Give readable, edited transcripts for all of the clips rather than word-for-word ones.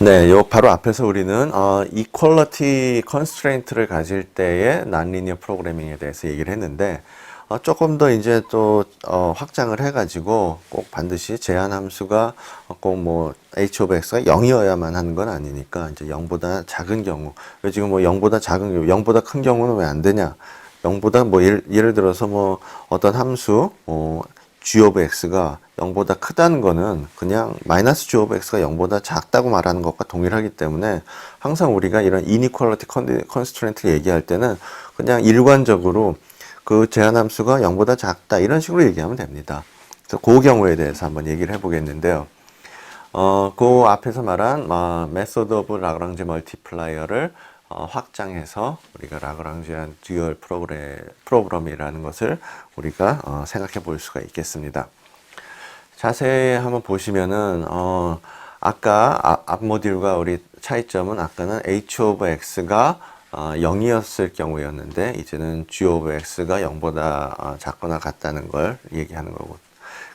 네, 요 바로 앞에서 우리는 equality constraint를 가질 때의 nonlinear 프로그래밍에 대해서 얘기를 했는데 조금 더 이제 또 확장을 해가지고 꼭 반드시 제한 함수가 꼭 뭐 h of x가 0이어야만 하는 건 아니니까 이제 0보다 작은 경우 왜 지금 뭐 0보다 작은 경우 0보다 큰 경우는 왜 안 되냐? 0보다 뭐 예를 들어서 뭐 어떤 함수 g of x가 0보다 크다는 거는 그냥 마이너스 g of x가 0보다 작다고 말하는 것과 동일하기 때문에 항상 우리가 이런 inequality constraint를 얘기할 때는 그냥 일관적으로 그 제한함수가 0보다 작다 이런 식으로 얘기하면 됩니다. 그래서 그 경우에 대해서 한번 얘기를 해보겠는데요. 그 앞에서 말한 method of Lagrange multiplier를 확장해서 우리가 라그랑지안 듀얼 프로그램이라는 것을 우리가 생각해 볼 수가 있겠습니다. 자세히 한번 보시면은 아까 앞 모듈과 우리 차이점은 아까는 h of x가 0이었을 경우였는데 이제는 g of x가 0보다 작거나 같다는 걸 얘기하는 거고,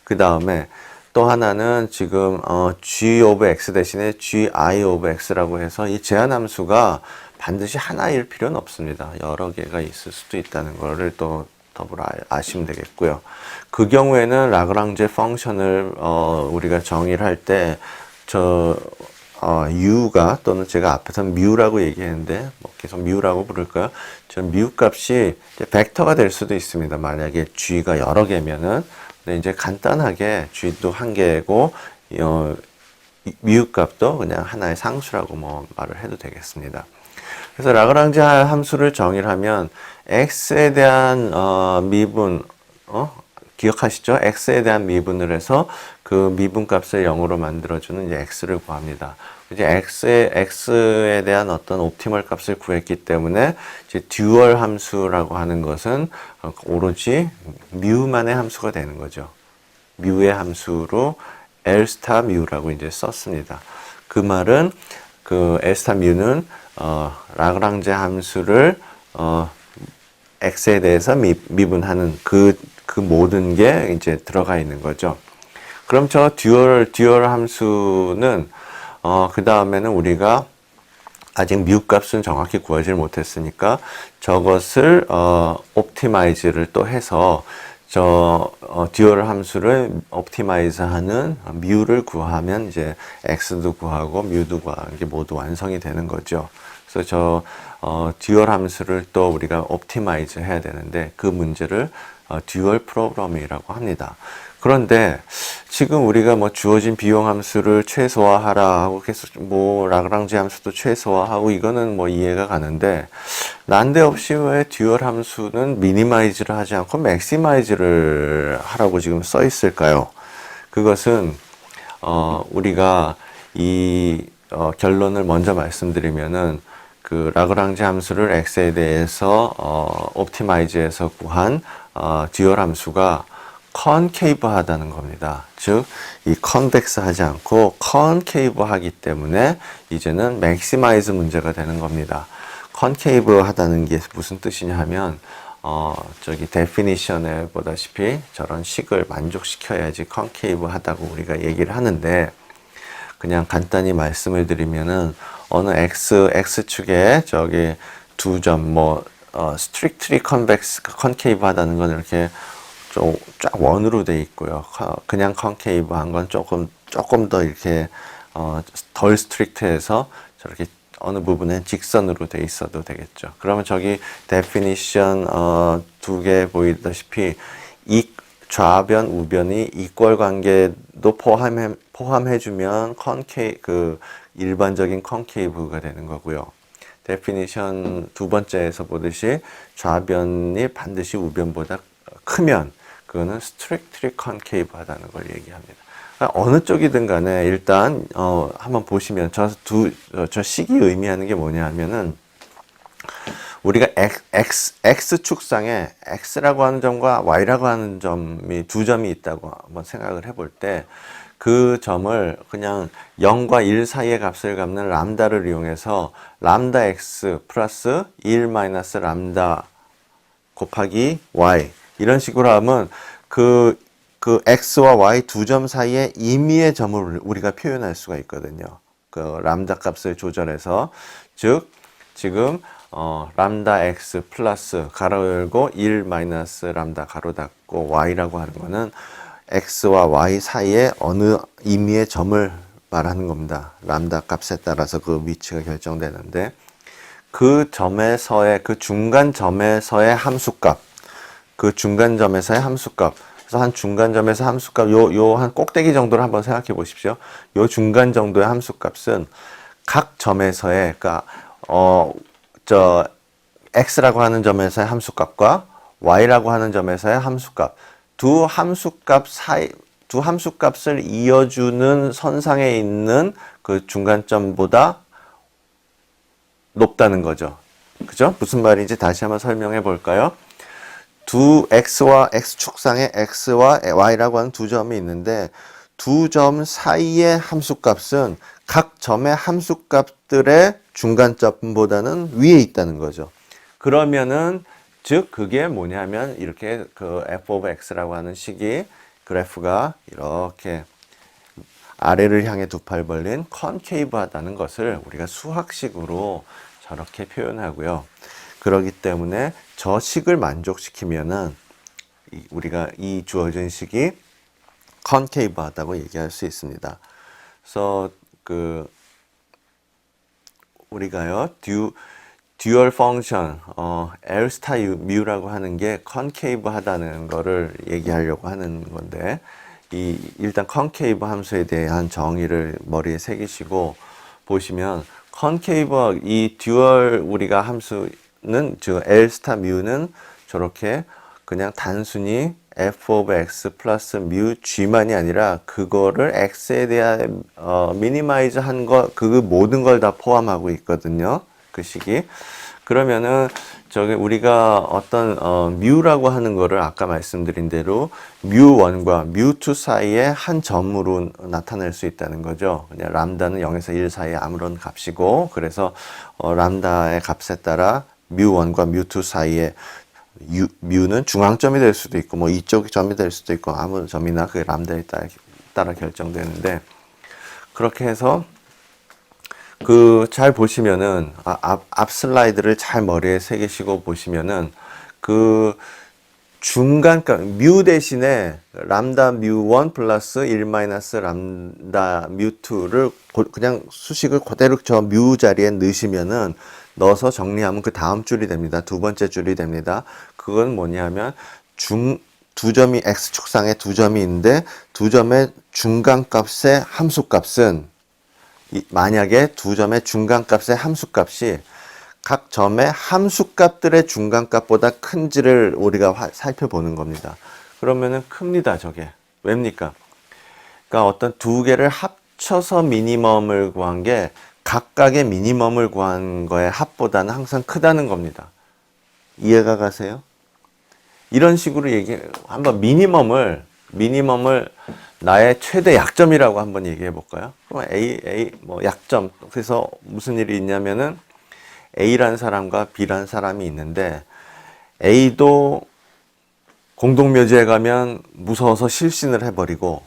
그 다음에 또 하나는 지금 g of x 대신에 gi of x라고 해서 이 제한함수가 반드시 하나일 필요는 없습니다. 여러 개가 있을 수도 있다는 거를 또 더불어 아시면 되겠고요. 그 경우에는 라그랑제 펑션을 우리가 정의를 할 때 u가 또는 제가 앞에서 뮤라고 얘기했는데 뭐 계속 뮤라고 부를까요? 저 뮤 값이 이제 벡터가 될 수도 있습니다. 만약에 g가 여러 개면은. 근데 이제 간단하게 g도 한 개고 뮤 값도 그냥 하나의 상수라고 뭐 말을 해도 되겠습니다. 그래서 라그랑지 함수를 정의를 하면 x에 대한 미분 기억하시죠? x에 대한 미분을 해서 그 미분 값을 0으로 만들어주는 이제 x를 구합니다. 이제 x에 대한 어떤 옵티멀 값을 구했기 때문에 이제 듀얼 함수라고 하는 것은 오로지 뮤만의 함수가 되는 거죠. 뮤의 함수로 L 스타 뮤라고 이제 썼습니다. 그 말은 그 L 스타 뮤는 라그랑제 함수를 x에 대해서 미분하는 그 모든 게 이제 들어가 있는 거죠. 그럼 저 듀얼 함수는 그 다음에는 우리가 아직 뮤 값은 정확히 구하지 못했으니까 저것을 옵티마이즈를 또 해서 듀얼 함수를 옵티마이즈 하는 뮤를 구하면 이제 x도 구하고 뮤도 구하는 게 모두 완성이 되는 거죠. 그래서 듀얼 함수를 또 우리가 옵티마이즈 해야 되는데 그 문제를 듀얼 프로그램이라고 합니다. 그런데 지금 우리가 뭐 주어진 비용 함수를 최소화하라 하고 계속 뭐 라그랑지 함수도 최소화하고 이거는 뭐 이해가 가는데 난데없이 왜 듀얼 함수는 미니마이즈를 하지 않고 맥시마이즈를 하라고 지금 써 있을까요? 그것은 우리가 이 결론을 먼저 말씀드리면은 그 라그랑지 함수를 x에 대해서 옵티마이즈해서 구한 듀얼 함수가 컨케이브 하다는 겁니다. 즉, 이 컨벡스 하지 않고 컨케이브 하기 때문에 이제는 맥시마이즈 문제가 되는 겁니다. 컨케이브 하다는 게 무슨 뜻이냐 하면 저기 데피니션에 보다시피 저런 식을 만족시켜야지 컨케이브 하다고 우리가 얘기를 하는데, 그냥 간단히 말씀을 드리면은 어느 x축에 저기 두 점 strictly convex concave 하다는 건 이렇게 좀 쫙 원으로 돼 있고요. 그냥 concave 한 건 조금 더 이렇게 덜 strict해서 저렇게 어느 부분엔 직선으로 돼 있어도 되겠죠. 그러면 저기 definition 두 개 보이다시피 이 좌변, 우변이 이꼴 관계도 포함해주면 그 일반적인 컨케이브가 되는 거고요. 데피니션 두 번째에서 보듯이 좌변이 반드시 우변보다 크면 그거는 strictly concave 하다는 걸 얘기합니다. 그러니까 어느 쪽이든 간에 일단 한번 보시면 저 식이 의미하는 게 뭐냐 하면은 우리가 X축상에 X라고 하는 점과 Y라고 하는 점이 두 점이 있다고 한번 생각을 해볼 때 그 점을 그냥 0과 1 사이의 값을 갚는 람다를 이용해서 람다 X 플러스 1 마이너스 람다 곱하기 Y 이런 식으로 하면 그 X와 Y 두 점 사이에 임의의 점을 우리가 표현할 수가 있거든요. 그 람다 값을 조절해서, 즉 지금 람다 x 플러스 가로 열고 1 마이너스 람다 가로 닫고 y라고 하는 거는 x와 y 사이에 어느 임의의 점을 말하는 겁니다. 람다 값에 따라서 그 위치가 결정되는데, 그 점에서의, 그 중간점에서의 함수값, 그 중간점에서의 함수값, 그래서 한 중간점에서 함수값, 요 한 꼭대기 정도를 한번 생각해 보십시오. 요 중간 정도의 함수값은 각 점에서의, 그러니까 x라고 하는 점에서의 함수값과 y라고 하는 점에서의 함수값, 두 함수값을 이어주는 선상에 있는 그 중간점보다 높다는 거죠. 그죠? 무슨 말인지 다시 한번 설명해 볼까요? 두 x축상에 x와 y라고 하는 두 점이 있는데, 두 점 사이의 함수값은 각 점의 함수값들의 중간점보다는 위에 있다는 거죠. 그러면은 즉 그게 뭐냐면, 이렇게 그 f of x라고 하는 식이, 그래프가 이렇게 아래를 향해 두 팔 벌린 컨케이브하다는 것을 우리가 수학식으로 저렇게 표현하고요. 그렇기 때문에 저 식을 만족시키면은 우리가 이 주어진 식이 컨케이브하다고 얘기할 수 있습니다. 그래서 그 우리가요 듀얼 펑션 L 스타 뮤라고 하는 게 컨케이브 하다는 거를 얘기하려고 하는 건데, 일단 컨케이브 함수에 대한 정의를 머리에 새기시고 보시면, 컨케이브 이 듀얼 우리가 함수는, 즉 L 스타 뮤는 저렇게 그냥 단순히 f of x 플러스 뮤 g만이 아니라 그거를 x에 대한 미니마이즈 한 거, 그 모든 걸 다 포함하고 있거든요. 그 식이. 그러면은 저기 우리가 어떤 뮤라고 하는 거를 아까 말씀드린 대로 뮤1과 뮤2 사이에 한 점으로 나타낼 수 있다는 거죠. 그냥 람다는 0에서 1 사이에 아무런 값이고, 그래서 람다의 값에 따라 뮤1과 뮤2 사이에 뮤는 중앙점이 될 수도 있고, 뭐 이쪽 점이 될 수도 있고, 아무 점이나 그 람다에 따라 결정되는데, 그렇게 해서 잘 보시면은, 앞 슬라이드를 잘 머리에 새기시고 보시면은, 그 중간값, 뮤 대신에 람다 뮤1 플러스 1 마이너스 람다 뮤2를 그냥 수식을 그대로 저 뮤 자리에 넣으시면은, 넣어서 정리하면 그 다음 줄이 됩니다. 두 번째 줄이 됩니다. 그건 뭐냐면, 두 점이, x축상에 두 점이 있는데, 두 점의 중간값의 함수값은, 만약에 두 점의 중간값의 함수값이 각 점의 함수값들의 중간값보다 큰지를 우리가 살펴보는 겁니다. 그러면은 큽니다, 저게. 왜입니까? 그러니까 어떤 두 개를 합쳐서 미니멈을 구한 게 각각의 미니멈을 구한 거의 합보다는 항상 크다는 겁니다. 이해가 가세요? 이런 식으로 한번 미니멈을 나의 최대 약점이라고 한번 얘기해 볼까요? 그럼 뭐 약점. 그래서 무슨 일이 있냐면은, A라는 사람과 B라는 사람이 있는데, A도 공동묘지에 가면 무서워서 실신을 해버리고,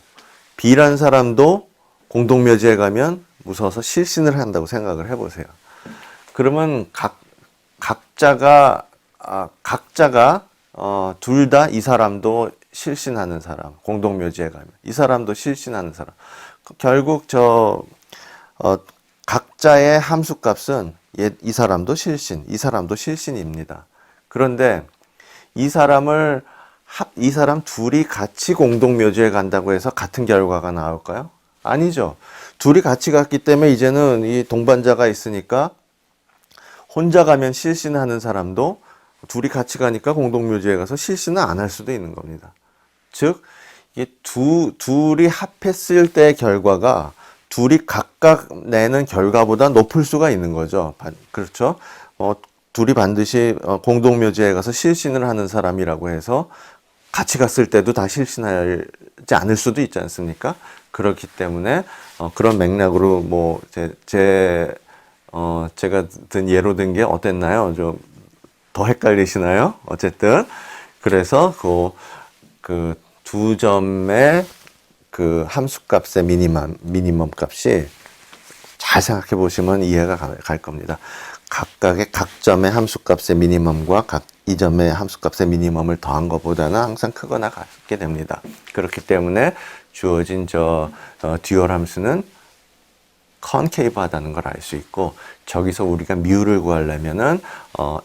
B라는 사람도 공동묘지에 가면 무서워서 실신을 한다고 생각을 해보세요. 그러면 각자가 둘 다, 이 사람도 실신하는 사람, 공동묘지에 가면 이 사람도 실신하는 사람, 결국 각자의 함수값은 이 사람도 실신, 이 사람도 실신입니다. 그런데 이 사람 둘이 같이 공동묘지에 간다고 해서 같은 결과가 나올까요? 아니죠. 둘이 같이 갔기 때문에 이제는 이 동반자가 있으니까, 혼자 가면 실신하는 사람도 둘이 같이 가니까 공동묘지에 가서 실신은 안 할 수도 있는 겁니다. 즉, 이게 둘이 합했을 때 결과가 둘이 각각 내는 결과보다 높을 수가 있는 거죠. 그렇죠? 둘이 반드시 공동묘지에 가서 실신을 하는 사람이라고 해서 같이 갔을 때도 다 실신하지 않을 수도 있지 않습니까? 그렇기 때문에 그런 맥락으로 뭐 제가 든 예로 든 게 어땠나요? 좀 더 헷갈리시나요? 어쨌든 그래서 그 두 점의 그 함수값의 미니멈 값이 잘 생각해 보시면 이해가 갈 겁니다. 각각의 각 점의 함수값의 미니멈과 각 이점의 함수값의 미니멈을 더한 것보다는 항상 크거나 같게 됩니다. 그렇기 때문에 주어진 듀얼 함수는 컨케이브하다는 걸 알 수 있고, 저기서 우리가 뮤를 구하려면은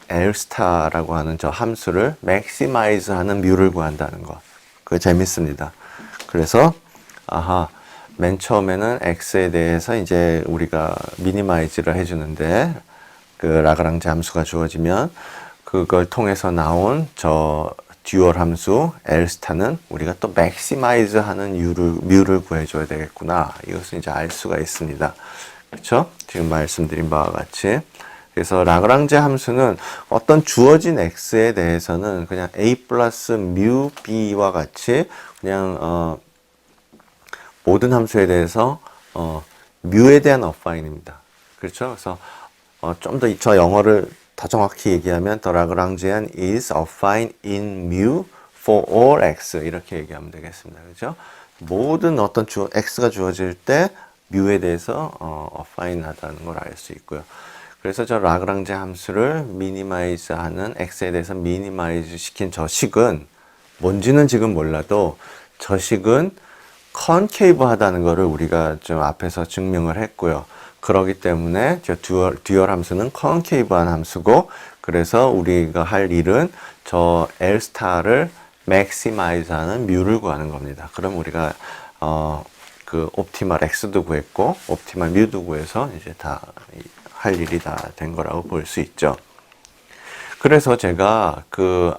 L 스타라고 하는 저 함수를 maximize 하는 뮤를 구한다는 거. 그거 재밌습니다. 그래서 맨 처음에는 x에 대해서 이제 우리가 미니마이즈를 해주는데, 그 라그랑지 함수가 주어지면 그걸 통해서 나온 저 듀얼 함수 L 스타는 우리가 또 maximize 하는 뮤를 구해줘야 되겠구나. 이것을 이제 알 수가 있습니다. 그렇죠? 지금 말씀드린 바와 같이. 그래서 라그랑지 함수는 어떤 주어진 x에 대해서는 그냥 a 플러스 뮤 b와 같이 그냥 모든 함수에 대해서 뮤에 대한 어파인입니다. 그렇죠? 그래서 좀 더 저 영어를 더 정확히 얘기하면 the Lagrangian is affine in mu for all x 이렇게 얘기하면 되겠습니다. 그렇죠? 모든 어떤 x가 주어질 때 뮤에 대해서 affine 하다는 걸 알 수 있고요. 그래서 저 라그랑지 함수를 미니마이즈 하는 x에 대해서 미니마이즈 시킨 저 식은 뭔지는 지금 몰라도 저 식은 컨케이브 하다는 것을 우리가 좀 앞에서 증명을 했고요. 그렇기 때문에 저 듀얼 함수는 컨케이브한 함수고, 그래서 우리가 할 일은 저 L 스타를 maximize 하는 뮤를 구하는 겁니다. 그럼 우리가 그 옵티멀 x도 구했고 옵티멀 뮤도 구해서 이제 다 할 일이 다 된 거라고 볼 수 있죠. 그래서 제가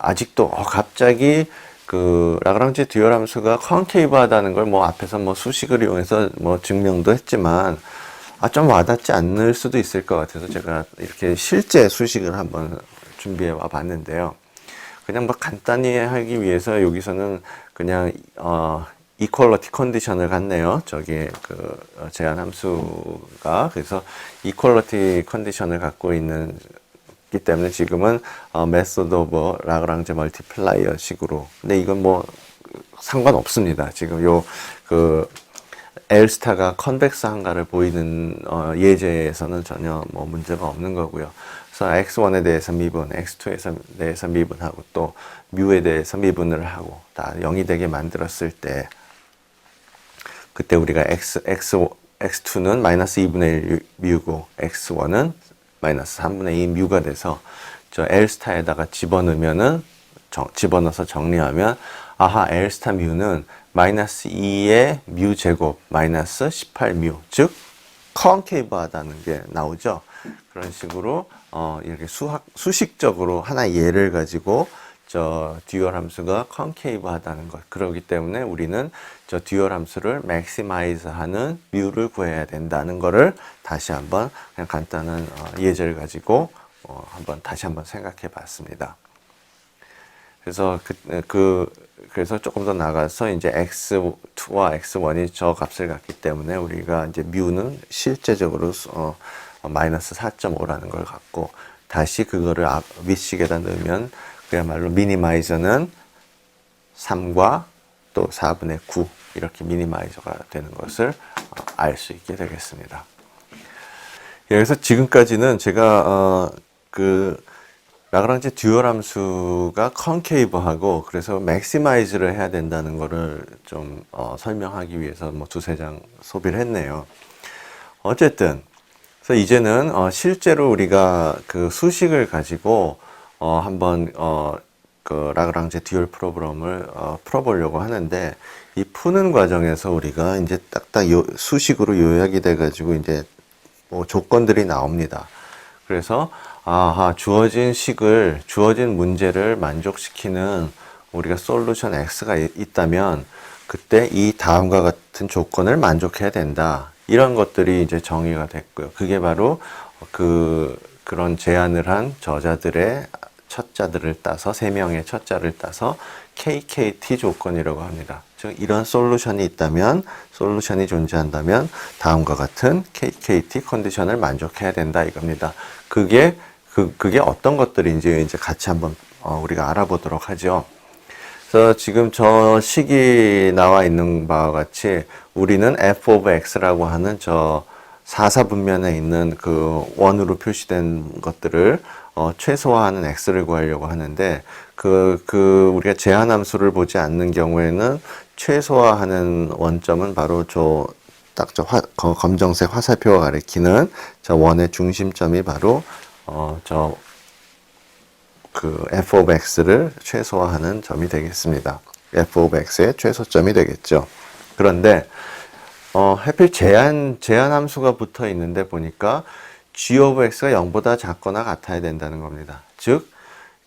아직도 갑자기 라그랑지 듀얼 함수가 컨케이브 하다는 걸 앞에서 수식을 이용해서 증명도 했지만 좀 와닿지 않을 수도 있을 것 같아서 제가 이렇게 실제 수식을 한번 준비해 와 봤는데요. 그냥 간단히 하기 위해서 여기서는 그냥 이퀄러티 컨디션을 갖네요. 저기 제한 함수가. 그래서 이퀄러티 컨디션을 갖고 있는 기 때문에 지금은 메소드 오브 라그랑지 멀티플라이어 식으로. 근데 이건 상관없습니다. 지금 L 스타가 컨벡스한가를 보이는 예제에서는 전혀 문제가 없는 거고요. 그래서 x1에 대해서 미분, x2에 대해서 미분하고 또 뮤에 대해서 미분을 하고 다 0이 되게 만들었을 때, 그때 우리가 x2는 마이너스 2분의 1 뮤고 x1은 마이너스 3분의 2 뮤가 돼서 저 L 스타에다가 집어넣어서 정리하면 L 스타 뮤는 마이너스 2의 뮤 제곱 마이너스 18뮤, 즉 컨케이브 하다는 게 나오죠. 그런 식으로 이렇게 수식적으로 하나의 예를 가지고 저 듀얼 함수가 컨케이브 하다는 것. 그렇기 때문에 우리는 저 듀얼 함수를 maximize 하는 뮤를 구해야 된다는 거를 다시 한번 그냥 간단한 예제를 가지고 다시 한번 생각해 봤습니다. 그래서 그래서 조금 더 나가서 이제 x2와 x1이 저 값을 갖기 때문에 우리가 이제 뮤는 실제적으로 마이너스 4.5라는 걸 갖고 다시 그거를 윗식에다 넣으면 그야말로 미니마이저는 3과 또 4분의 9 이렇게 미니마이저가 되는 것을 알 수 있게 되겠습니다. 그래서 지금까지는 제가 라그랑지 듀얼 함수가 컨케이브하고 그래서 맥시마이즈를 해야 된다는 거를 좀 설명하기 위해서 두세 장 소비를 했네요. 어쨌든 그래서 이제는 실제로 우리가 그 수식을 가지고 한번 라그랑지 듀얼 프로그램을 풀어보려고 하는데, 이 푸는 과정에서 우리가 이제 딱딱 수식으로 요약이 돼가지고 이제 조건들이 나옵니다. 그래서 주어진 문제를 만족시키는 우리가 솔루션 X가 있다면 그때 이 다음과 같은 조건을 만족해야 된다. 이런 것들이 이제 정의가 됐고요. 그게 바로 그런 제안을 한 저자들의 첫자들을 따서 3명의 첫자를 따서 KKT 조건이라고 합니다. 즉 이런 솔루션이 존재한다면 다음과 같은 KKT 컨디션을 만족해야 된다 이겁니다. 그게 어떤 것들인지 이제 같이 한번 우리가 알아보도록 하죠. 그래서 지금 저 식이 나와 있는 바와 같이 우리는 f of x라고 하는 저 4사분면에 있는 그 원으로 표시된 것들을 최소화하는 x를 구하려고 하는데 우리가 제한함수를 보지 않는 경우에는 최소화하는 원점은 바로 검정색 화살표가 가리키는 저 원의 중심점이 바로 f of x를 최소화하는 점이 되겠습니다. f of x의 최소점이 되겠죠. 그런데 하필 제한 함수가 붙어 있는데 보니까 g of x가 0보다 작거나 같아야 된다는 겁니다. 즉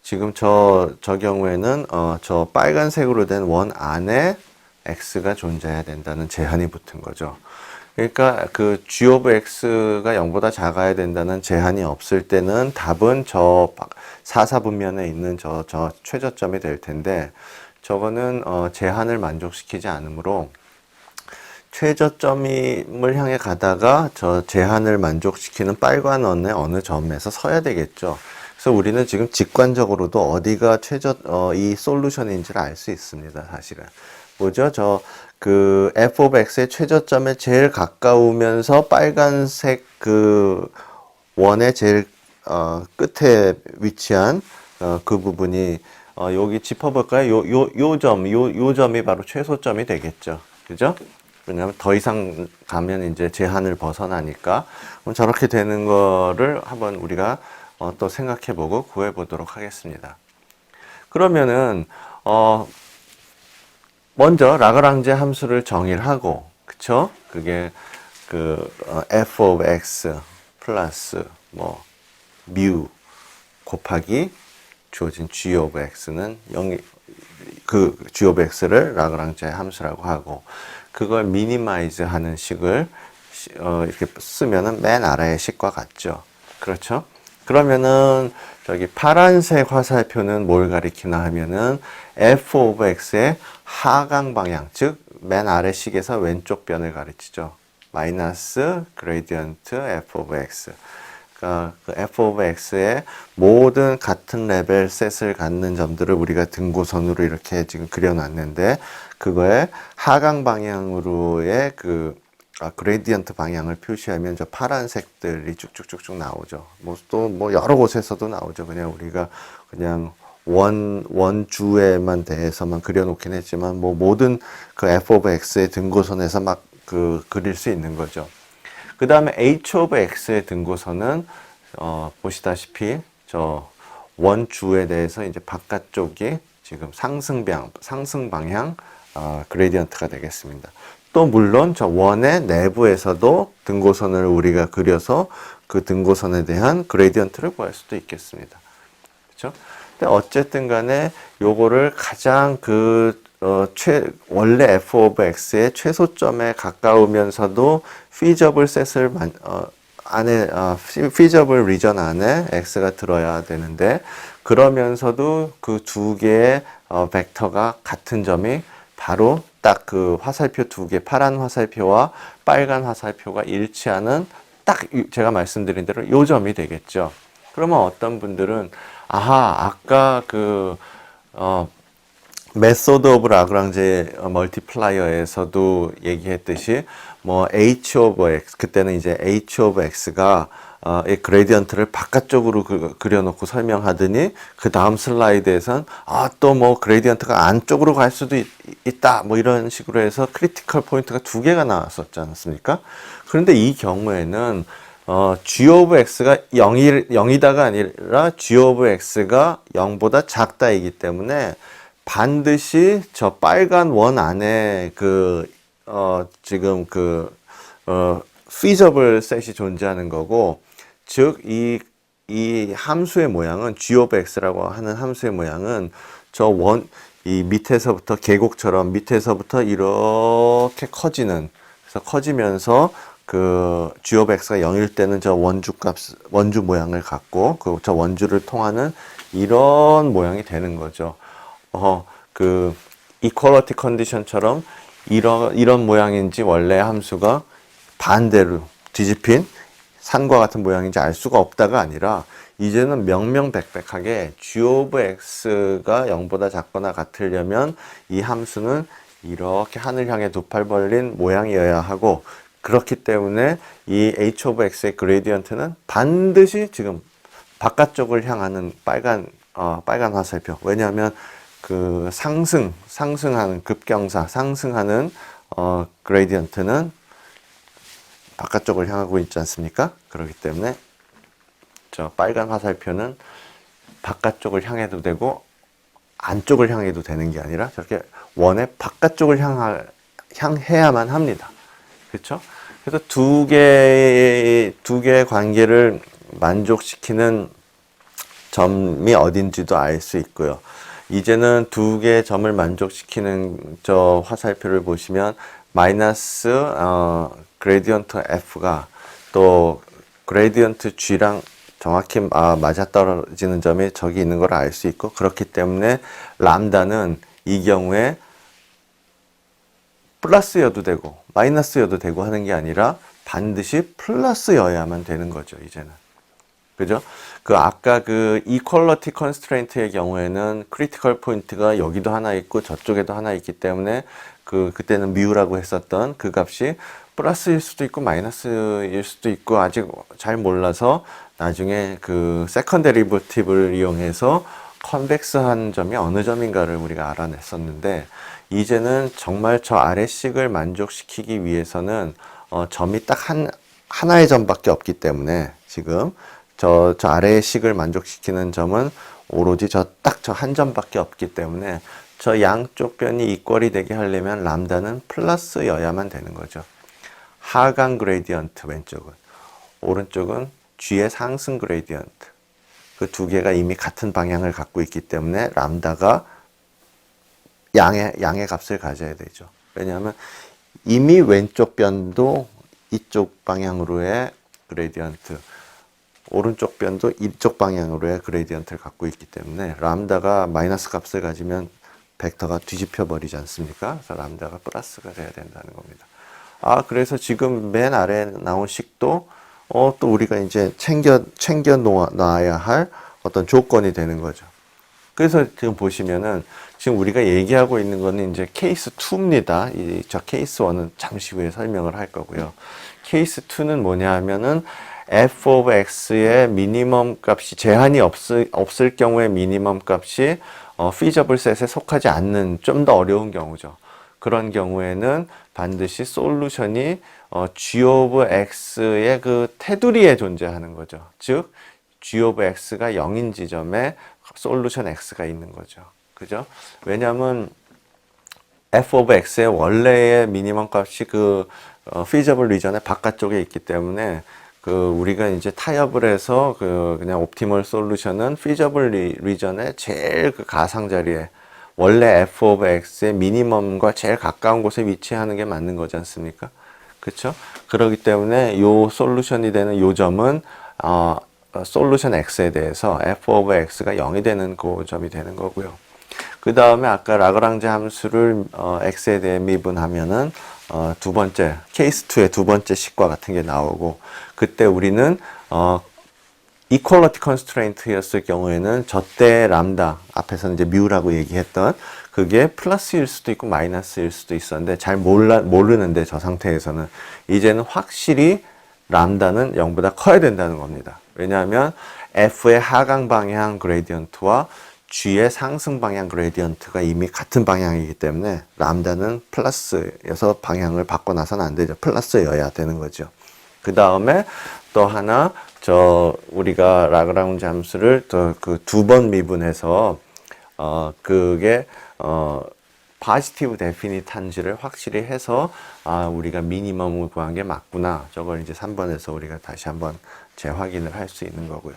지금 저 경우에는 저 빨간색으로 된 원 안에 x가 존재해야 된다는 제한이 붙은 거죠. 그러니까 그 g of x가 0보다 작아야 된다는 제한이 없을 때는 답은 저 사사분면에 있는 저 최저점이 될 텐데, 저거는 제한을 만족시키지 않으므로 최저점을 향해 가다가 저 제한을 만족시키는 빨간 원의 어느 점에서 서야 되겠죠. 그래서 우리는 지금 직관적으로도 어디가 이 솔루션인지를 알 수 있습니다. 사실은 뭐죠? 그 f of x의 최저점에 제일 가까우면서 빨간색 그 원의 제일 끝에 위치한 그 부분이 여기 짚어볼까요? 요 점이 바로 최소점이 되겠죠. 그죠? 왜냐하면 더 이상 가면 이제 제한을 벗어나니까. 그럼 저렇게 되는 거를 한번 우리가 또 생각해보고 구해보도록 하겠습니다. 그러면은 먼저 라그랑제 함수를 정의를 하고, 그쵸? 그게 f of x 플러스 뮤 곱하기 주어진 g of x는 g of x를 라그랑제 함수라고 하고, 그걸 미니마이즈 하는 식을 이렇게 쓰면은 맨 아래의 식과 같죠. 그렇죠? 그러면은 저기 파란색 화살표는 뭘 가리키나 하면은 f of x의 하강 방향, 즉 맨 아래 식에서 왼쪽 변을 가리키죠. 마이너스 그레디언트 f of x. 그러니까 그 f of x의 모든 같은 레벨 셋을 갖는 점들을 우리가 등고선으로 이렇게 지금 그려놨는데, 그거의 하강 방향으로의 그레디언트 방향을 표시하면 저 파란색들이 쭉쭉쭉쭉 나오죠. 또 여러 곳에서도 나오죠. 그냥 우리가 그냥 원주에만 대해서만 그려놓긴 했지만, 모든 그 f of x의 등고선에서 막 그릴 수 있는 거죠. 그 다음에 h of x의 등고선은 보시다시피 저 원주에 대해서 이제 바깥쪽이 지금 상승 방향 그레디언트가 되겠습니다. 또 물론 저 원의 내부에서도 등고선을 우리가 그려서 그 등고선에 대한 그레디언트를 구할 수도 있겠습니다. 그렇죠? 근데 어쨌든 간에 요거를 가장 원래 f of x의 최소점에 가까우면서도 feasible set을 feasible region 안에 x가 들어야 되는데, 그러면서도 그 두 개의 벡터가 같은 점이 바로 딱 그 화살표 두 개, 파란 화살표와 빨간 화살표가 일치하는 딱 제가 말씀드린 대로 요 점이 되겠죠. 그러면 어떤 분들은 아까 메소드 오브 라그랑제 멀티플라이어에서도 얘기했듯이 h of x, 그때는 이제 h of x가 이 그레디언트를 바깥쪽으로 그려놓고 설명하더니, 그 다음 슬라이드에선 또 그레디언트가 안쪽으로 갈 수도 있다 이런 식으로 해서 크리티컬 포인트가 두 개가 나왔었지 않습니까? 그런데 이 경우에는 g of x가 0이다가 아니라 g of x가 0보다 작다이기 때문에 반드시 저 빨간 원 안에 지금 feasible set이 존재하는 거고, 즉 이 함수의 모양은 g of x라고 하는 함수의 모양은 이 밑에서부터 계곡처럼 밑에서부터 이렇게 그래서 커지면서 g of x가 0일 때는 저 원주 모양을 갖고 저 원주를 통하는 이런 모양이 되는 거죠. 이퀄리티 컨디션처럼 이런 모양인지 원래 함수가 반대로 뒤집힌 산과 같은 모양인지 알 수가 없다가 아니라, 이제는 명명백백하게 g of x가 0보다 작거나 같으려면 이 함수는 이렇게 하늘 향해 두 팔 벌린 모양이어야 하고, 그렇기 때문에 이 h of x의 그레디언트는 반드시 지금 바깥쪽을 향하는 빨간 화살표. 왜냐하면 그 상승하는 급경사, 상승하는 그레디언트는 바깥쪽을 향하고 있지 않습니까? 그렇기 때문에 저 빨간 화살표는 바깥쪽을 향해도 되고 안쪽을 향해도 되는 게 아니라 저렇게 원의 바깥쪽을 향해야만 합니다. 그렇죠? 그래서 두 개의 관계를 만족시키는 점이 어딘지도 알 수 있고요. 이제는 두 개의 점을 만족시키는 저 화살표를 보시면 마이너스 그레디언트 F가 또 그레디언트 G랑 정확히 맞아떨어지는 점이 저기 있는 걸 알 수 있고, 그렇기 때문에 람다는 이 경우에 플러스여도 되고 마이너스여도 되고 하는 게 아니라 반드시 플러스여야만 되는 거죠, 이제는. 그죠? 그 아까 그 이퀄러티 컨스트레인트의 경우에는 크리티컬 포인트가 여기도 하나 있고 저쪽에도 하나 있기 때문에 그때는 뮤라고 했었던 그 값이 플러스일 수도 있고 마이너스일 수도 있고 아직 잘 몰라서 나중에 그 세컨 데리버티브를 이용해서 컨벡스한 점이 어느 점인가를 우리가 알아냈었는데, 이제는 정말 저 아래식을 만족시키기 위해서는 점이 딱 하나의 점밖에 없기 때문에 지금 저 아래의 식을 만족시키는 점은 오로지 딱 저 한 점밖에 없기 때문에 저 양쪽 변이 이퀄이 되게 하려면 람다는 플러스여야만 되는 거죠. 하강 그레디언트 왼쪽은, 오른쪽은 G의 상승 그레디언트. 그 두 개가 이미 같은 방향을 갖고 있기 때문에 람다가 양의 값을 가져야 되죠. 왜냐하면 이미 왼쪽 변도 이쪽 방향으로의 그레디언트, 오른쪽 변도 이쪽 방향으로의 그레디언트를 갖고 있기 때문에 람다가 마이너스 값을 가지면 벡터가 뒤집혀 버리지 않습니까? 그래서 람다가 플러스가 돼야 된다는 겁니다. 그래서 지금 맨 아래에 나온 식도 또 우리가 이제 챙겨 놔야 할 어떤 조건이 되는 거죠. 그래서 지금 보시면은 지금 우리가 얘기하고 있는 거는 이제 케이스 2입니다. 저 케이스 1은 잠시 후에 설명을 할 거고요. 케이스 2는 뭐냐 하면은 f of x의 미니멈 값이 제한이 없을 경우에 미니멈 값이 feasible set에 속하지 않는 좀 더 어려운 경우죠. 그런 경우에는 반드시 솔루션이 g of x의 그 테두리에 존재하는 거죠. 즉 g of x가 0인 지점에 솔루션 x가 있는 거죠. 그죠? 왜냐하면 f of x의 원래의 미니멈 값이 그 feasible 리전의 바깥쪽에 있기 때문에 우리가 이제 타협을 해서 그냥 옵티멀 솔루션은 feasible 리전의 제일 그 가상자리에 원래 f of x의 미니멈과 제일 가까운 곳에 위치하는 게 맞는 거지 않습니까? 그렇죠? 그렇기 때문에 요 솔루션이 되는 요 점은 솔루션 x에 대해서 f of x가 0이 되는 그 점이 되는 거고요. 그 다음에 아까 라그랑제 함수를 x에 대해 미분하면은 두 번째 케이스 2의 두 번째 식과 같은 게 나오고, 그때 우리는 이퀄러티 컨스트레인트였을 경우에는 저때 람다 앞에서는 이제 뮤라고 얘기했던 그게 플러스일 수도 있고 마이너스일 수도 있었는데 잘 모르는데 저 상태에서는 이제는 확실히 람다는 0보다 커야 된다는 겁니다. 왜냐하면 F의 하강 방향 그레디언트와 G의 상승 방향 그레디언트가 이미 같은 방향이기 때문에 람다는 플러스여서 방향을 바꿔놔서는 안 되죠. 플러스여야 되는 거죠. 그 다음에 또 하나 우리가 라그랑제 함수를 그 두 번 미분해서 그게 파지티브 데피니트한지를 확실히 해서 우리가 미니멈을 구한 게 맞구나. 저걸 이제 3번에서 우리가 다시 한번 재확인을 할 수 있는 거고요.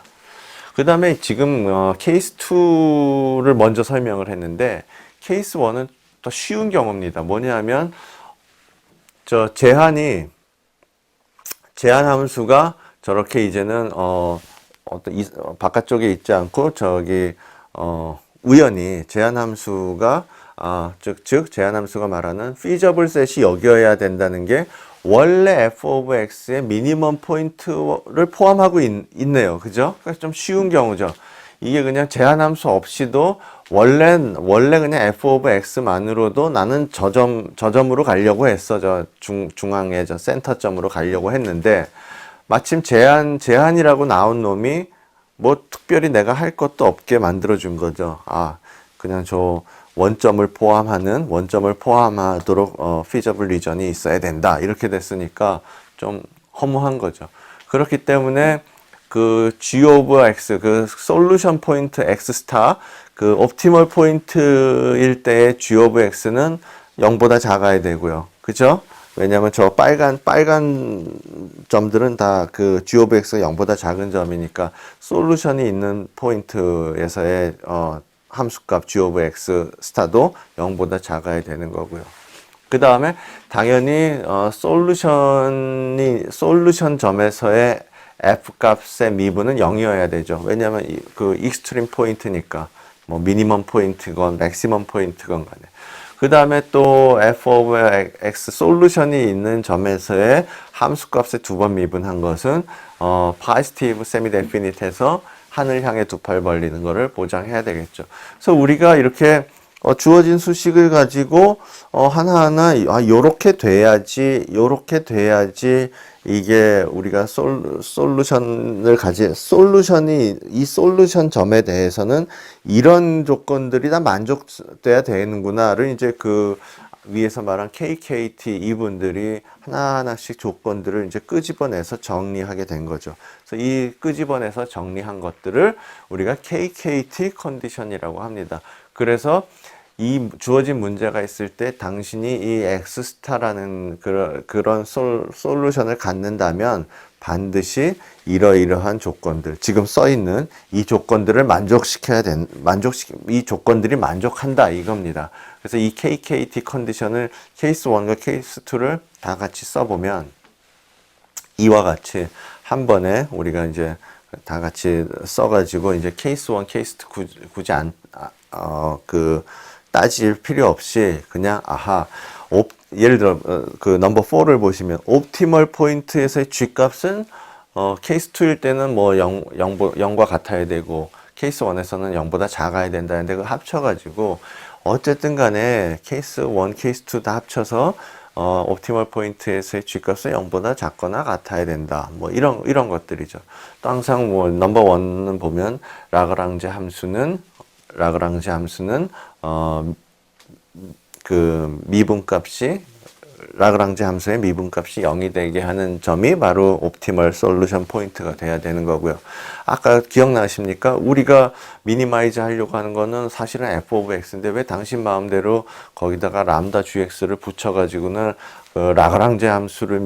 그 다음에 지금 케이스 2를 먼저 설명을 했는데 케이스 1은 더 쉬운 경우입니다. 뭐냐면 제한 함수가 저렇게 이제는 바깥쪽에 있지 않고 우연히 제한 함수가 즉 제한 함수가 말하는 feasible set이 여기여야 된다는 게 원래 f of x의 미니멈 포인트를 포함하고 있네요. 그죠? 그래서 좀 쉬운 경우죠. 이게 그냥 제한 함수 없이도 원래 그냥 f of x만으로도 나는 저점으로 가려고 했어. 중앙에 센터점으로 가려고 했는데, 마침 제한이라고 나온 놈이 뭐 특별히 내가 할 것도 없게 만들어준 거죠. 그냥 저 원점을 포함하도록 feasible region이 있어야 된다. 이렇게 됐으니까 좀 허무한 거죠. 그렇기 때문에 그 G of X, 그 솔루션 포인트 X 스타, 그 옵티멀 포인트일 때의 G of X는 0보다 작아야 되고요. 그죠? 왜냐면 저 빨간 점들은 다 그 G of X가 0보다 작은 점이니까 솔루션이 있는 포인트에서의 함수값 G of X 스타도 0보다 작아야 되는 거고요. 그 다음에 당연히 솔루션 점에서의 f 값의 미분은 0이어야 되죠. 왜냐하면 그 익스트림 포인트니까 뭐 미니멈 포인트건 맥시멈 포인트건 간에. 그 다음에 또 f of x 솔루션이 있는 점에서의 함수 값의 두 번 미분한 것은 positive semi definite에서 하늘 향해 두 팔 벌리는 거를 보장해야 되겠죠. 그래서 우리가 이렇게 주어진 수식을 가지고 하나하나 요렇게 돼야지 이게 우리가 이 솔루션 점에 대해서는 이런 조건들이 다 만족돼야 되는구나를 이제 그 위에서 말한 KKT 이분들이 하나하나씩 조건들을 이제 끄집어내서 정리하게 된 거죠. 그래서 이 끄집어내서 정리한 것들을 우리가 KKT 컨디션이라고 합니다. 그래서 이 주어진 문제가 있을 때 당신이 이 X스타라는 그런 솔루션을 갖는다면 반드시 이러이러한 조건들, 지금 써 있는 이 조건들을 이 조건들이 만족한다 이겁니다. 그래서 이 KKT 컨디션을 케이스 1과 케이스 2를 다 같이 써보면 이와 같이 한 번에 우리가 이제 다 같이 써가지고 이제 케이스 1, 케이스 2 굳이 따질 필요 없이 그냥 예를 들어 그 넘버 4를 보시면 옵티멀 포인트에서의 G값은 케이스 2일 때는 뭐 0과 같아야 되고 케이스 1에서는 0보다 작아야 된다는데 그 합쳐가지고 어쨌든 간에 케이스 1, 케이스 2 다 합쳐서 옵티멀 포인트에서의 G값은 0보다 작거나 같아야 된다. 뭐 이런 것들이죠. 또 항상 뭐 넘버 1은 보면 라그랑제 함수는 그 미분값이 라그랑제 함수의 미분값이 0이 되게 하는 점이 바로 옵티멀 솔루션 포인트가 돼야 되는 거고요. 아까 기억나십니까? 우리가 미니마이즈 하려고 하는 거는 사실은 f of x인데 왜 당신 마음대로 거기다가 람다 gx를 붙여가지고는 그 라그랑제 함수를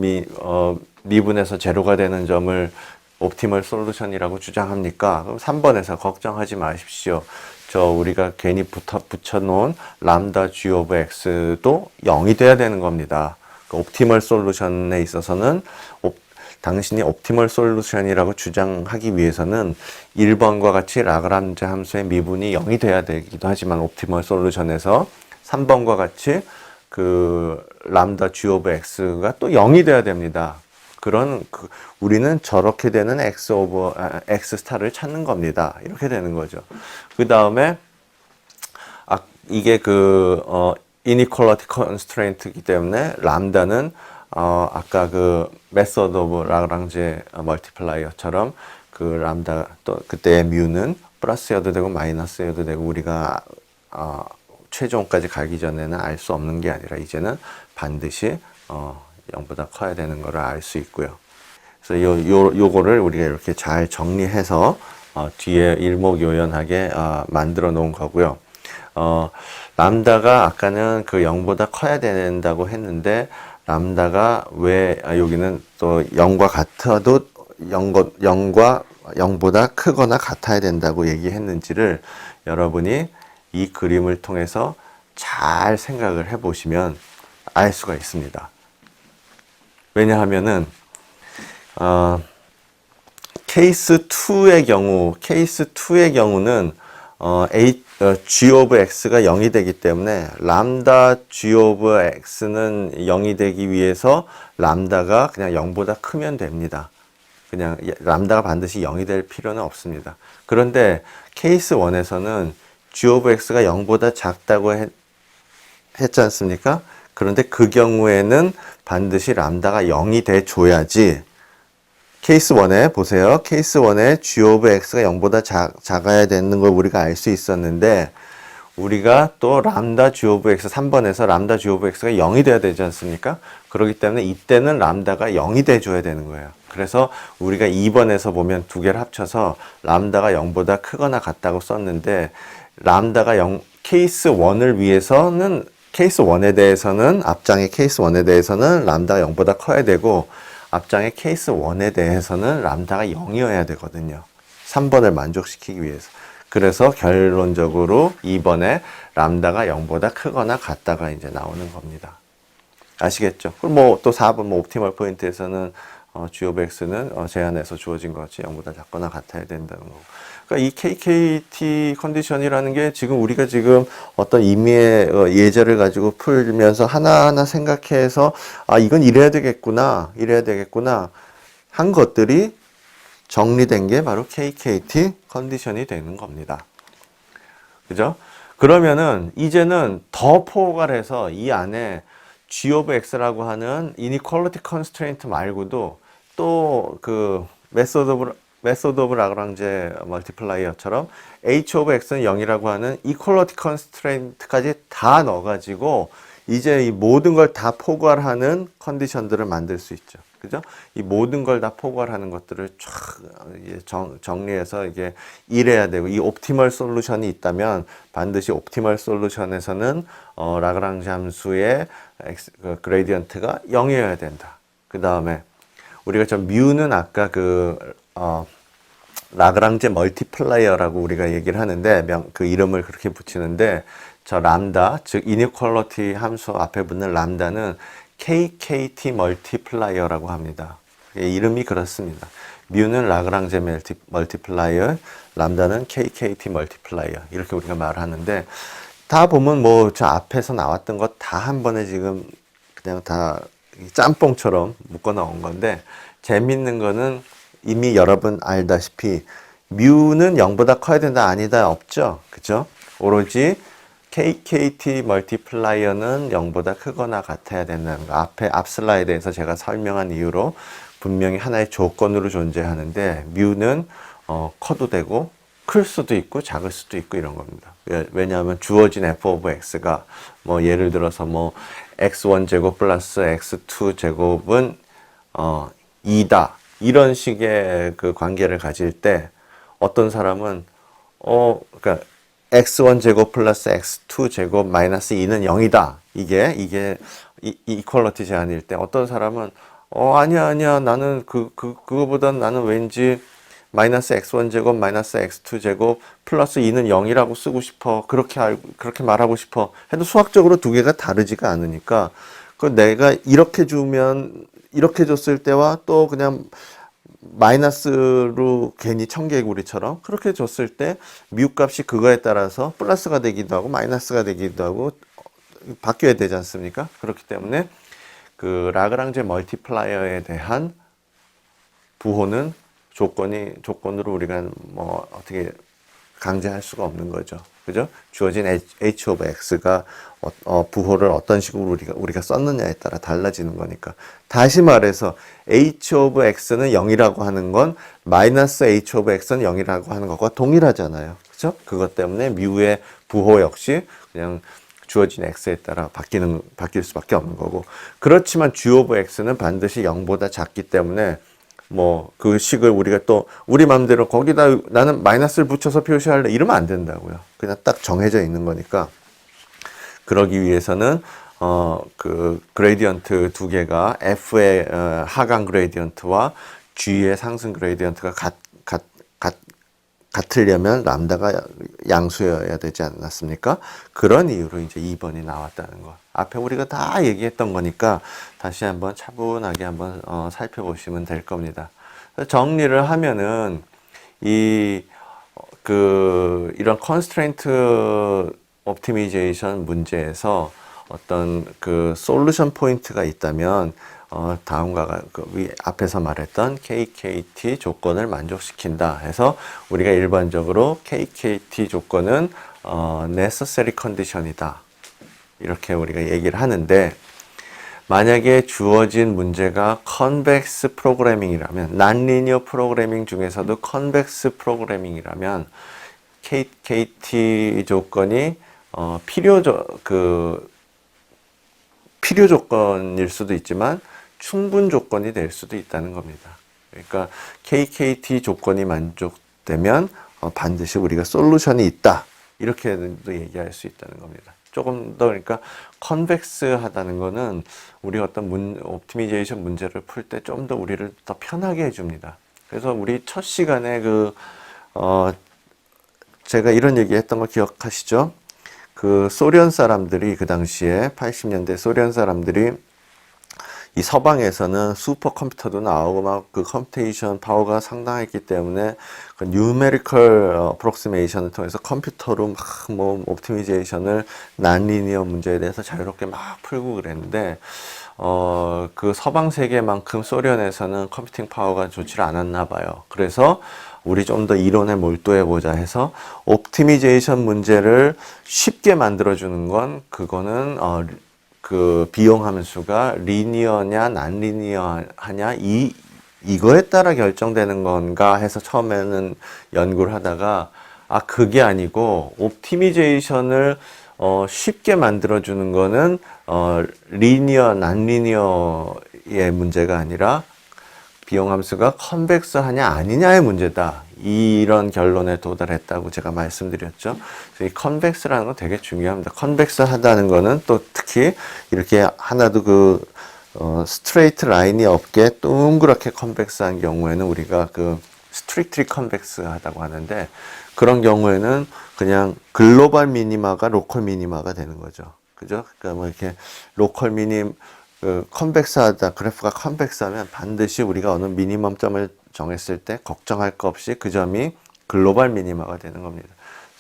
미분해서 제로가 되는 점을 옵티멀 솔루션이라고 주장합니까? 그럼 3번에서 걱정하지 마십시오. 우리가 괜히 붙여놓은 람다 g of x도 0이 돼야 되는 겁니다. 그 옵티멀 솔루션에 있어서는 당신이 옵티멀 솔루션이라고 주장하기 위해서는 1번과 같이 라그랑제 함수의 미분이 0이 돼야 되기도 하지만 옵티멀 솔루션에서 3번과 같이 그 람다 g of x가 또 0이 돼야 됩니다. 우리는 저렇게 되는 x 스타를 찾는 겁니다. 이렇게 되는 거죠. 그 다음에 이게 inequality constraint이기 때문에 람다는 아까 그 method of Lagrange multiplier처럼 그 람다 또 그때의 뮤는 플러스여도 되고 마이너스여도 되고 우리가 최종까지 가기 전에는 알 수 없는 게 아니라 이제는 반드시 0보다 커야 되는 것을 알 수 있고요. 그래서 요거를 우리가 이렇게 잘 정리해서 뒤에 일목요연하게 만들어 놓은 거고요. 람다가 아까는 그 0보다 커야 된다고 했는데 람다가 왜 여기는 또 0과 같아도 0과 0보다 크거나 같아야 된다고 얘기했는지를 여러분이 이 그림을 통해서 잘 생각을 해 보시면 알 수가 있습니다. 왜냐하면은 케이스 2의 경우는 g of x가 0이 되기 때문에 람다 g of x는 0이 되기 위해서 람다가 그냥 0보다 크면 됩니다. 그냥 람다가 반드시 0이 될 필요는 없습니다. 그런데 케이스 1에서는 g of x가 0보다 작다고 했지 않습니까? 그런데 그 경우에는 반드시 람다가 0이 돼 줘야지. 케이스 1에 보세요. 케이스 1에 g of x가 0보다 작아야 되는 걸 우리가 알 수 있었는데, 우리가 또 람다 g of x 3번에서 람다 g of x가 0이 돼야 되지 않습니까? 그렇기 때문에 이때는 람다가 0이 돼 줘야 되는 거예요. 그래서 우리가 2번에서 보면 두 개를 합쳐서 람다가 0보다 크거나 같다고 썼는데, 람다가 0, 케이스 1을 위해서는, 케이스 1에 대해서는, 앞장의 케이스 1에 대해서는 람다가 0보다 커야 되고, 앞장의 케이스 1에 대해서는 람다가 0이어야 되거든요. 3번을 만족시키기 위해서. 그래서 결론적으로 2번에 람다가 0보다 크거나 같다가 이제 나오는 겁니다. 아시겠죠? 그럼 뭐 또 4번 뭐 옵티멀 포인트에서는 g of x는 제한에서 주어진 것이 0보다 작거나 같아야 된다는 거고. 그러니까 이 KKT 컨디션이라는 게 지금 우리가 지금 어떤 임의의 예제를 가지고 풀면서 하나하나 생각해서 아, 이건 이래야 되겠구나, 이래야 되겠구나 한 것들이 정리된 게 바로 KKT 컨디션이 되는 겁니다. 그죠? 그러면은 이제는 더 포괄해서 이 안에 G of X라고 하는 inequality constraint 말고도 또 그 메소드 오브 라그랑제 멀티플라이어처럼 H of X는 0이라고 하는 equality constraint까지 다 넣어가지고 이제 이 모든 걸 다 포괄하는 컨디션들을 만들 수 있죠. 그죠? 이 모든 걸 다 포괄하는 것들을 쫙 정리해서 이게 이래야 되고, 이 옵티멀 솔루션이 있다면 반드시 옵티멀 솔루션에서는 라그랑지 함수의 그레디언트가 0이어야 된다. 그 다음에 우리가 저 뮤는 아까 라그랑제 멀티플라이어라고 우리가 얘기를 하는데 그 이름을 그렇게 붙이는데, 저 람다, 즉 이니퀄리티 함수 앞에 붙는 람다는 KKT 멀티플라이어라고 합니다. 이름이 그렇습니다. 뮤는 라그랑제 멀티플라이어, 람다는 KKT 멀티플라이어, 이렇게 우리가 말하는데, 다 보면 뭐 저 앞에서 나왔던 것 다 한 번에 지금 그냥 다 짬뽕처럼 묶어 나온 건데, 재밌는 거는 이미 여러분 알다시피 뮤는 0보다 커야 된다, 아니다, 없죠? 그죠? 오로지 KKT 멀티플라이어는 0보다 크거나 같아야 된다는 거. 앞 슬라이드에서 제가 설명한 이유로 분명히 하나의 조건으로 존재하는데, 뮤는 커도 되고 클 수도 있고 작을 수도 있고 이런 겁니다. 왜냐하면 주어진 f of x가 뭐 예를 들어서 뭐 x1 제곱 플러스 x2 제곱은 2다, 이런 식의 그 관계를 가질 때 어떤 사람은 그러니까 x1 제곱 플러스 x2 제곱 마이너스 2는 0이다. 이게 이퀄리티 제한일 때 어떤 사람은 아니야 나는 그거보단 나는 왠지 마이너스 x1 제곱 마이너스 x2 제곱 플러스 2는 0이라고 쓰고 싶어. 그렇게 말하고 싶어. 해도 수학적으로 두 개가 다르지가 않으니까 내가 이렇게 줬을 때와 또 그냥 마이너스로 괜히 청개구리처럼 그렇게 줬을 때 뮤 값이 그거에 따라서 플러스가 되기도 하고 마이너스가 되기도 하고 바뀌어야 되지 않습니까? 그렇기 때문에 그 라그랑제 멀티플라이어에 대한 부호는 조건으로 우리가 뭐 어떻게 강제할 수가 없는 거죠. 그죠? 주어진 H of X가 부호를 어떤 식으로 우리가 썼느냐에 따라 달라지는 거니까. 다시 말해서 H of X는 0이라고 하는 건 마이너스 H of X는 0이라고 하는 것과 동일하잖아요. 그죠? 그것 때문에 뮤의 부호 역시 그냥 주어진 X에 따라 바뀔 수밖에 없는 거고. 그렇지만 G of X는 반드시 0보다 작기 때문에 뭐 그 식을 우리가 또 우리 마음대로 거기다 나는 마이너스를 붙여서 표시할래 이러면 안 된다고요. 그냥 딱 정해져 있는 거니까. 그러기 위해서는 그 그레디언트 두 개가 F의 하강 그레디언트와 G의 상승 그레디언트가 같으려면 람다가 양수여야 되지 않았습니까? 그런 이유로 이제 2번이 나왔다는 거. 앞에 우리가 다 얘기했던 거니까 다시 한번 차분하게 한번 살펴보시면 될 겁니다. 정리를 하면은 이런 컨스트레인트 옵티미제이션 문제에서 어떤 그 솔루션 포인트가 있다면 다음과 앞에서 말했던 KKT 조건을 만족시킨다 해서 우리가 일반적으로 KKT 조건은 necessary condition이다. 이렇게 우리가 얘기를 하는데, 만약에 주어진 문제가 컨벡스 프로그래밍이라면, 난리니어 프로그래밍 중에서도 컨벡스 프로그래밍이라면 KT 조건이 필요 조건일 수도 있지만 충분 조건이 될 수도 있다는 겁니다. 그러니까 KKT 조건이 만족되면 반드시 우리가 솔루션이 있다. 이렇게도 얘기할 수 있다는 겁니다. 조금 더 그러니까 컨벡스 하다는 거는 우리 어떤 옵티미제이션 문제를 풀 때 좀 더 우리를 더 편하게 해줍니다. 그래서 우리 첫 시간에 제가 이런 얘기 했던 거 기억하시죠? 소련 사람들이 그 당시에 80년대 소련 사람들이 이 서방에서는 슈퍼컴퓨터도 나오고 막 그 컴퓨테이션 파워가 상당했기 때문에 그 뉴메리컬 어프록시메이션을 통해서 컴퓨터로 막 뭐 옵티미제이션을 난리니어 문제에 대해서 자유롭게 막 풀고 그랬는데 그 서방 세계만큼 소련에서는 컴퓨팅 파워가 좋지 않았나 봐요. 그래서 우리 좀 더 이론에 몰두해 보자 해서 옵티미제이션 문제를 쉽게 만들어 주는 건 그거는 그 비용 함수가 리니어냐 난 리니어하냐 이거에 따라 결정되는 건가 해서 처음에는 연구를 하다가 그게 아니고 옵티미제이션을 쉽게 만들어 주는 거는 리니어 난 리니어의 문제가 아니라 비용 함수가 컨벡스 하냐 아니냐의 문제다. 이런 결론에 도달했다고 제가 말씀드렸죠. 그래서 이 컨벡스라는 건 되게 중요합니다. 컨벡스 하다는 거는 또 특히 이렇게 하나도 스트레이트 라인이 없게 동그랗게 컨벡스한 경우에는 우리가 스트릭트리 컨벡스 하다고 하는데, 그런 경우에는 그냥 글로벌 미니마가 로컬 미니마가 되는 거죠. 그죠? 그러니까 뭐 이렇게 로컬 컨벡스하다, 그래프가 컨벡스하면 반드시 우리가 어느 미니멈점을 정했을 때 걱정할 거 없이 그 점이 글로벌 미니마가 되는 겁니다.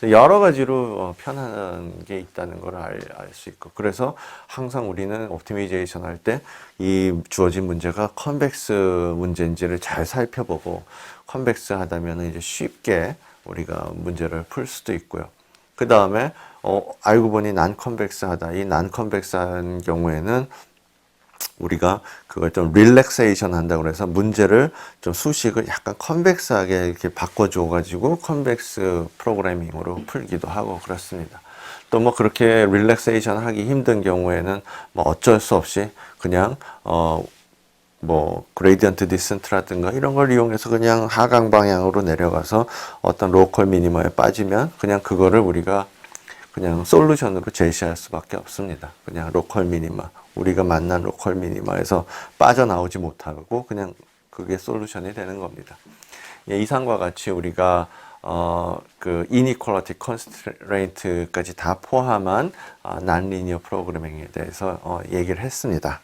그래서 여러 가지로 편한 게 있다는 걸 알 수 있고, 그래서 항상 우리는 옵티미제이션 할 때 이 주어진 문제가 컨벡스 문제인지를 잘 살펴보고, 컨벡스 하다면 이제 쉽게 우리가 문제를 풀 수도 있고요. 그 다음에 알고 보니 난 컨벡스 하다, 이 난 컨벡스 한 경우에는 우리가 그걸 좀 릴렉세이션 한다고 해서 문제를 좀 수식을 약간 컨벡스하게 이렇게 바꿔줘 가지고 컨벡스 프로그래밍으로 풀기도 하고 그렇습니다. 또 뭐 그렇게 릴렉세이션 하기 힘든 경우에는 뭐 어쩔 수 없이 그냥 뭐 그레이디언트 디센트라든가 이런 걸 이용해서 그냥 하강 방향으로 내려가서 어떤 로컬 미니머에 빠지면 그냥 그거를 우리가 그냥 솔루션으로 제시할 수밖에 없습니다. 그냥 로컬 미니마, 우리가 만난 로컬 미니마에서 빠져나오지 못하고 그냥 그게 솔루션이 되는 겁니다. 이상과 같이 우리가 그 이니퀄리티 컨스트레인트까지 다 포함한 난리니어 프로그래밍에 대해서 얘기를 했습니다.